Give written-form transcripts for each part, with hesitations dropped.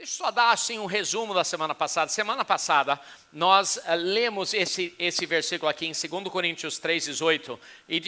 Deixa eu só dar assim um resumo da semana passada. Semana passada nós lemos esse versículo aqui em 2 Coríntios 3,18.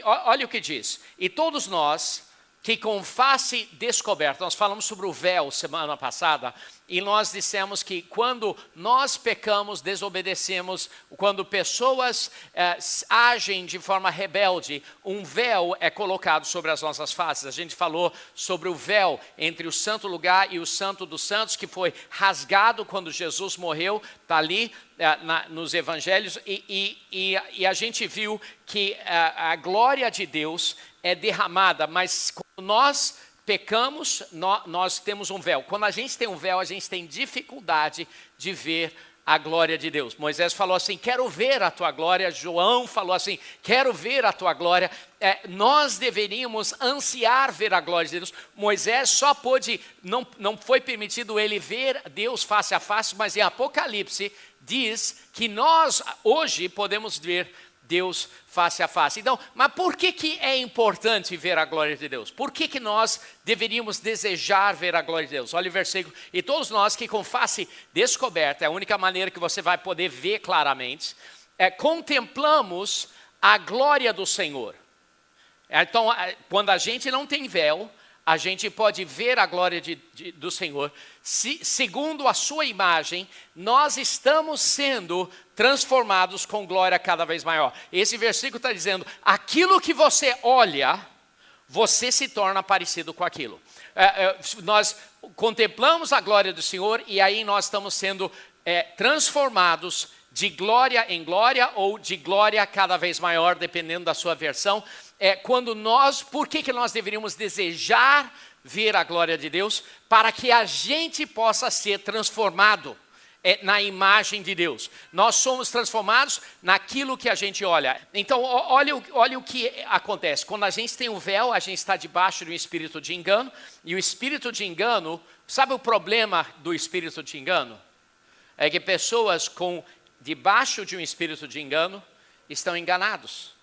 Olha o que diz. E todos nós que com face descoberta, nós falamos sobre o véu semana passada, e nós dissemos que quando nós pecamos, desobedecemos, quando pessoas agem de forma rebelde, um véu é colocado sobre as nossas faces. A gente falou sobre o véu entre o santo lugar e o santo dos santos, que foi rasgado quando Jesus morreu, está ali nos evangelhos, e a gente viu que a glória de Deus é derramada, mas quando nós pecamos, nós temos um véu. Quando a gente tem um véu, a gente tem dificuldade de ver a glória de Deus. Moisés falou assim, quero ver a tua glória. João falou assim, quero ver a tua glória. Nós deveríamos ansiar ver a glória de Deus. Moisés só pôde, não foi permitido ele ver Deus face a face, mas em Apocalipse diz que nós hoje podemos ver Deus face a face. Então, mas por que é importante ver a glória de Deus? Por que nós deveríamos desejar ver a glória de Deus? Olha o versículo. E todos nós que com face descoberta, é a única maneira que você vai poder ver claramente, contemplamos a glória do Senhor. Então, quando a gente não tem véu, a gente pode ver a glória do Senhor. Segundo a sua imagem, nós estamos sendo transformados com glória cada vez maior. Esse versículo está dizendo, aquilo que você olha, você se torna parecido com aquilo. Nós contemplamos a glória do Senhor e aí nós estamos sendo transformados de glória em glória ou de glória cada vez maior, dependendo da sua versão. Por que nós deveríamos desejar ver a glória de Deus? Para que a gente possa ser transformado na imagem de Deus. Nós somos transformados naquilo que a gente olha. Então, olha o que acontece. Quando a gente tem um véu, a gente está debaixo de um espírito de engano. E o espírito de engano, sabe o problema do espírito de engano? É que pessoas debaixo de um espírito de engano estão enganados.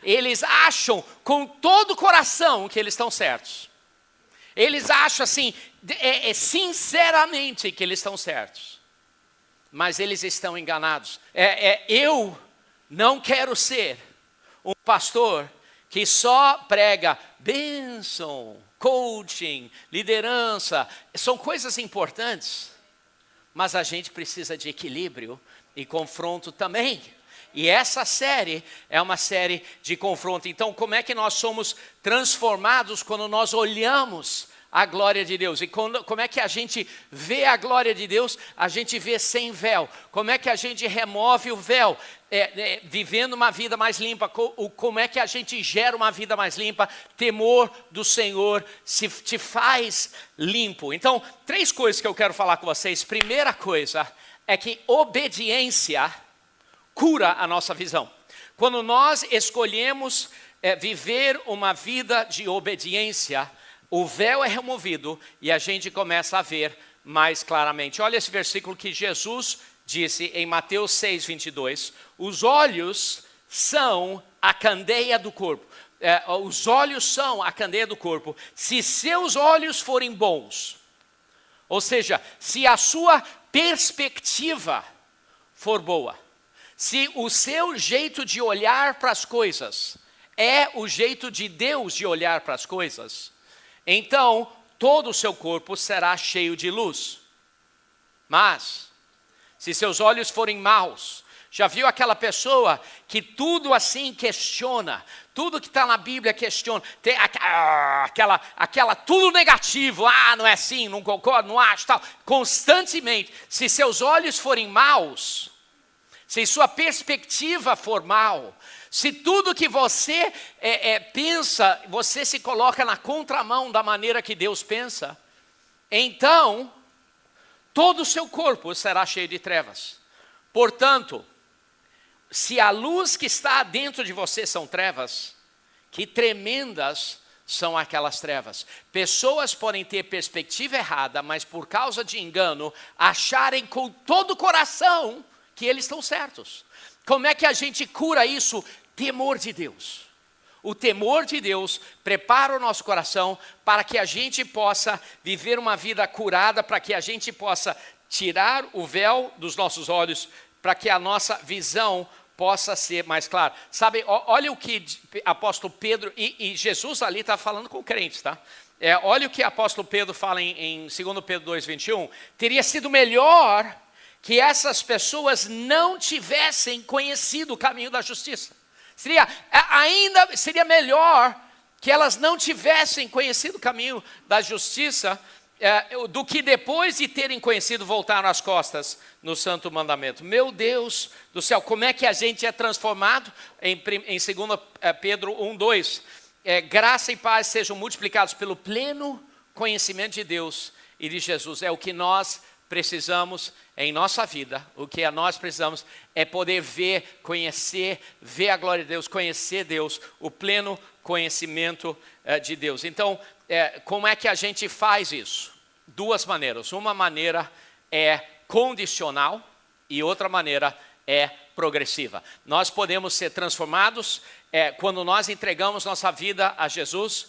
Eles acham com todo o coração que eles estão certos. Eles acham assim, sinceramente que eles estão certos. Mas eles estão enganados. Eu não quero ser um pastor que só prega bênção, coaching, liderança. São coisas importantes. Mas a gente precisa de equilíbrio e confronto também. E essa série é uma série de confronto. Então, como é que nós somos transformados quando nós olhamos a glória de Deus? E como é que a gente vê a glória de Deus? A gente vê sem véu. Como é que a gente remove o véu? Vivendo uma vida mais limpa. Como é que a gente gera uma vida mais limpa? Temor do Senhor te faz limpo. Então, 3 coisas que eu quero falar com vocês. Primeira coisa é que obediência cura a nossa visão. Quando nós escolhemos viver uma vida de obediência, o véu é removido e a gente começa a ver mais claramente. Olha esse versículo que Jesus disse em Mateus 6:22. Os olhos são a candeia do corpo. Os olhos são a candeia do corpo. Se seus olhos forem bons, ou seja, se a sua perspectiva for boa, se o seu jeito de olhar para as coisas é o jeito de Deus de olhar para as coisas, então todo o seu corpo será cheio de luz. Mas, se seus olhos forem maus, já viu aquela pessoa que tudo assim questiona, tudo que está na Bíblia questiona, tem aquela tudo negativo, não é assim, não concordo, não acho, tal, constantemente. Se seus olhos forem maus, se sua perspectiva for mal, se tudo que você pensa, você se coloca na contramão da maneira que Deus pensa, então todo o seu corpo será cheio de trevas. Portanto, se a luz que está dentro de você são trevas, que tremendas são aquelas trevas. Pessoas podem ter perspectiva errada, mas por causa de engano, acharem com todo o coração que eles estão certos. Como é que a gente cura isso? Temor de Deus. O temor de Deus prepara o nosso coração para que a gente possa viver uma vida curada, para que a gente possa tirar o véu dos nossos olhos, para que a nossa visão possa ser mais clara. Sabe, olha o que apóstolo Pedro, e Jesus ali está falando com crentes, tá? Olha o que apóstolo Pedro fala em 2 Pedro 2,21. Teria sido melhor que essas pessoas não tivessem conhecido o caminho da justiça. Seria melhor que elas não tivessem conhecido o caminho da justiça do que depois de terem conhecido voltaram as costas no santo mandamento. Meu Deus do céu, como é que a gente é transformado? Em 2 Pedro 1,2. Graça e paz sejam multiplicados pelo pleno conhecimento de Deus e de Jesus. É o que nós precisamos em nossa vida. O que nós precisamos é poder ver, conhecer, ver a glória de Deus, conhecer Deus, o pleno conhecimento de Deus. Então, como é que a gente faz isso? Duas maneiras. Uma maneira é condicional e outra maneira é progressiva. Nós podemos ser transformados quando nós entregamos nossa vida a Jesus,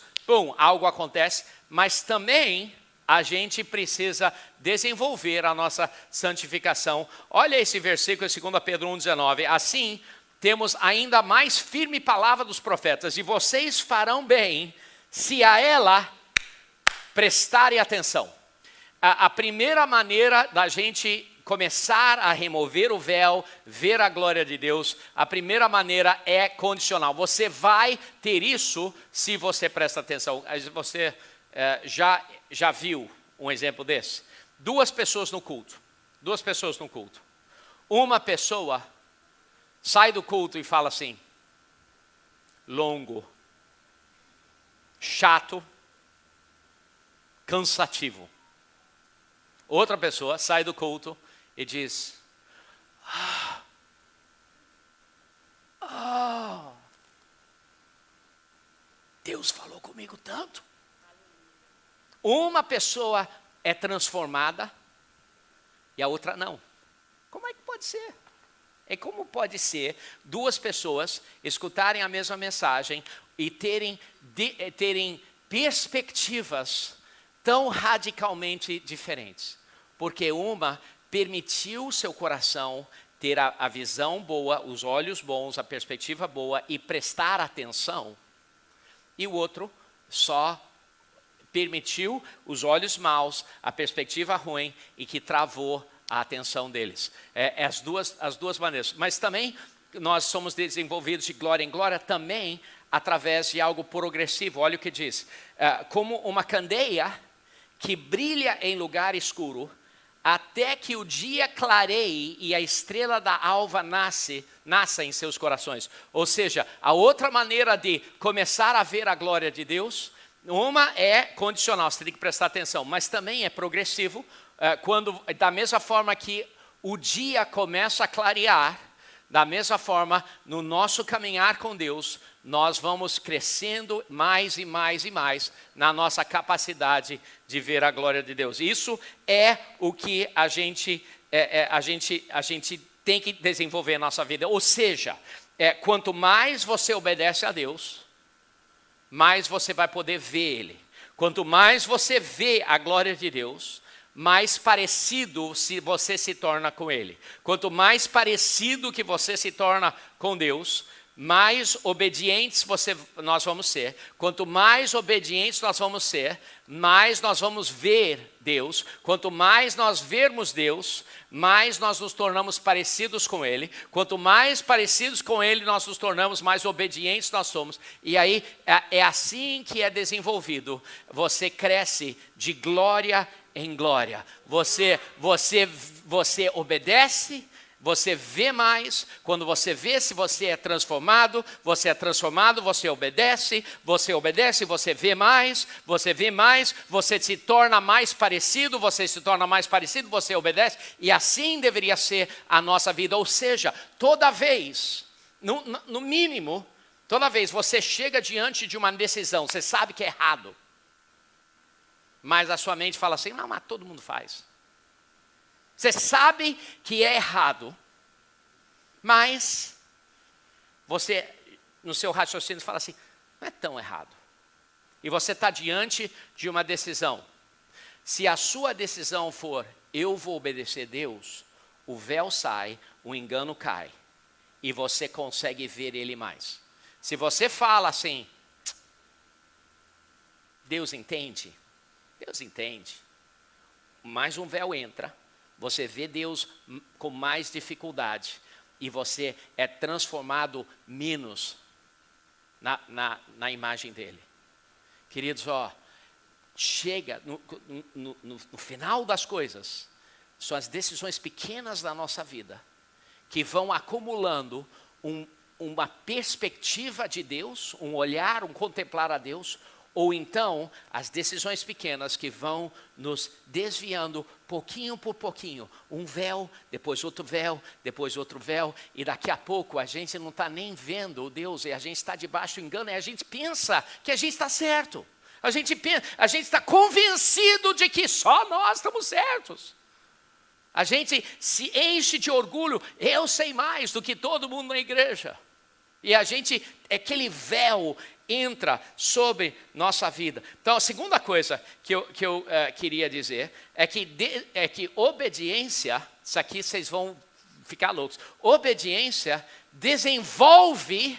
algo acontece, mas também a gente precisa desenvolver a nossa santificação. Olha esse versículo, 2 Pedro 1,19. Assim, temos ainda mais firme palavra dos profetas, e vocês farão bem se a ela prestarem atenção. A primeira maneira da gente começar a remover o véu, ver a glória de Deus, a primeira maneira é condicional. Você vai ter isso se você presta atenção. Você já viu um exemplo desse? Duas pessoas no culto. Uma pessoa sai do culto e fala assim: longo, chato, cansativo. Outra pessoa sai do culto e diz: Deus falou comigo tanto. Uma pessoa é transformada e a outra não. Como é que pode ser? Como pode ser duas pessoas escutarem a mesma mensagem e terem perspectivas tão radicalmente diferentes? Porque uma permitiu seu coração ter a visão boa, os olhos bons, a perspectiva boa e prestar atenção, e o outro só permitiu os olhos maus, a perspectiva ruim e que travou a atenção deles. As duas maneiras. Mas também nós somos desenvolvidos de glória em glória também através de algo progressivo. Olha o que diz. Como uma candeia que brilha em lugar escuro, até que o dia clareie e a estrela da alva nasça em seus corações. Ou seja, a outra maneira de começar a ver a glória de Deus, uma é condicional, você tem que prestar atenção, mas também é progressivo, da mesma forma que o dia começa a clarear, da mesma forma, no nosso caminhar com Deus, nós vamos crescendo mais e mais e mais na nossa capacidade de ver a glória de Deus. Isso é o que a gente tem que desenvolver na nossa vida. Ou seja, quanto mais você obedece a Deus, mais você vai poder ver Ele. Quanto mais você vê a glória de Deus, mais parecido você se torna com Ele. Quanto mais parecido que você se torna com Deus, mais obedientes nós vamos ser. Quanto mais obedientes nós vamos ser, mais nós vamos ver Deus. Quanto mais nós vermos Deus, mais nós nos tornamos parecidos com Ele. Quanto mais parecidos com Ele nós nos tornamos, mais obedientes nós somos. E aí é assim que é desenvolvido. Você cresce de glória em glória. Você obedece. Você vê mais. Quando você vê, se você é transformado, você obedece, você vê mais, você se torna mais parecido, você obedece, e assim deveria ser a nossa vida. Ou seja, toda vez, no mínimo, toda vez você chega diante de uma decisão, você sabe que é errado, mas a sua mente fala assim: não, mas todo mundo faz. Você sabe que é errado, mas você, no seu raciocínio, fala assim: Não é tão errado. E você está diante de uma decisão. Se a sua decisão for, eu vou obedecer a Deus, o véu sai, o engano cai. E você consegue ver ele mais. Se você fala assim, Deus entende. Deus entende. Mais um véu entra, você vê Deus com mais dificuldade. E você é transformado menos na imagem dele. Queridos, chega no final das coisas, são as decisões pequenas da nossa vida, que vão acumulando uma perspectiva de Deus, um olhar, um contemplar a Deus, ou então as decisões pequenas que vão nos desviando pouquinho por pouquinho, um véu, depois outro véu, depois outro véu, e daqui a pouco a gente não está nem vendo o Deus, e a gente está debaixo do engano, e a gente pensa que a gente está certo, a gente está convencido de que só nós estamos certos. A gente se enche de orgulho, eu sei mais do que todo mundo na igreja. E aquele véu entra sobre nossa vida. Então, a segunda coisa que eu queria dizer é que obediência, isso aqui vocês vão ficar loucos, obediência desenvolve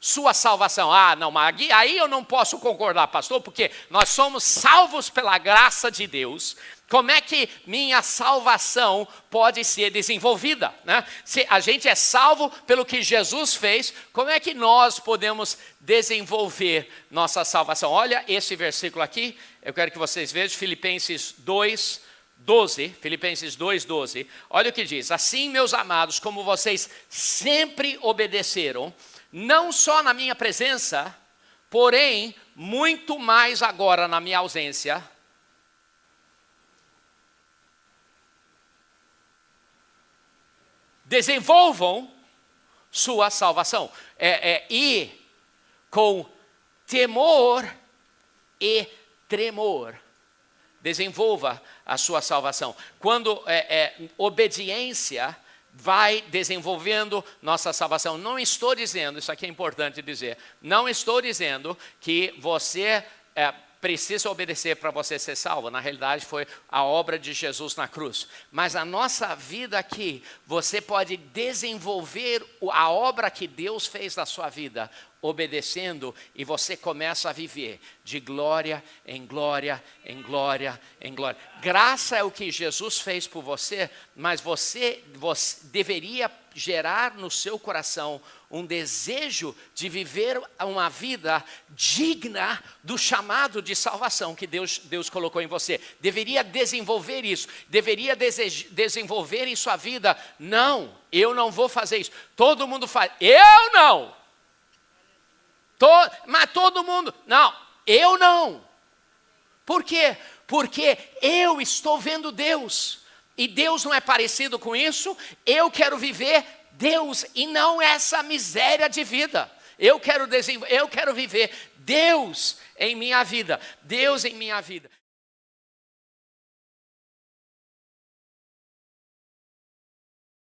sua salvação. Não, mas aí eu não posso concordar, pastor, porque nós somos salvos pela graça de Deus. Como é que minha salvação pode ser desenvolvida, né? Se a gente é salvo pelo que Jesus fez, como é que nós podemos desenvolver nossa salvação? Olha esse versículo aqui, eu quero que vocês vejam, Filipenses 2:12. Filipenses 2:12. Olha o que diz: assim, meus amados, como vocês sempre obedeceram, não só na minha presença, porém, muito mais agora na minha ausência, desenvolvam sua salvação. E com temor e tremor, desenvolva a sua salvação. Quando obediência vai desenvolvendo nossa salvação. Não estou dizendo, isso aqui é importante dizer, não estou dizendo que você precisa obedecer para você ser salvo. Na realidade foi a obra de Jesus na cruz. Mas a nossa vida aqui, você pode desenvolver a obra que Deus fez na sua vida, obedecendo, e você começa a viver de glória em glória, em glória, em glória. Graça é o que Jesus fez por você, mas você deveria gerar no seu coração um desejo de viver uma vida digna do chamado de salvação que Deus colocou em você. Deveria desenvolver isso, deveria desenvolver em sua vida. Não, eu não vou fazer isso. Todo mundo faz, eu não. Mas todo mundo, não, eu não. Por quê? Porque eu estou vendo Deus, e Deus não é parecido com isso. Eu quero viver Deus e não essa miséria de vida. Eu quero viver Deus em minha vida, Deus em minha vida.